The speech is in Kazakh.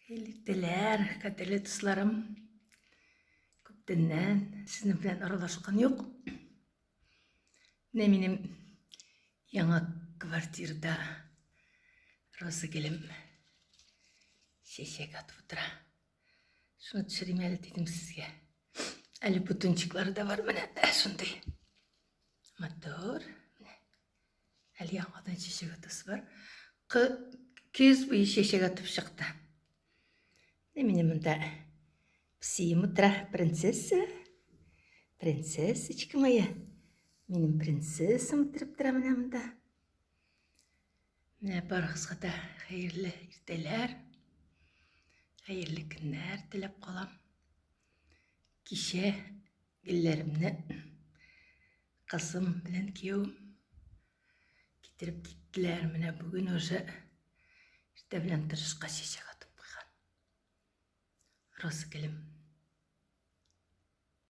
Хейліктелер, кәтерлі тұсларым, көптеннен сіздің білән аралашқан yok. Міне менің яңа квартирада Роза келім шешек атып отыра. Шуны түсірейім әлі дедім сізге. Әлі бутончиклары да бар, міне шундай. Мотор, міне. Әлі яңадан шешек атысы бар. Күз бойы шешек атып шықты. Міне мұнда псиім отыра, принцесса. Принцессочка моя. Менің принцессам отырып тұра міне мұнда. Міне барғызға да қайырлы ертелер, қайырлы күннер тілеп қалам. Кеше гүллерімні қызым білен кеуім кетіріп кеттілер. Міне бүгін уже ерте білен тұрышқа шешек атып қойған. Роза келім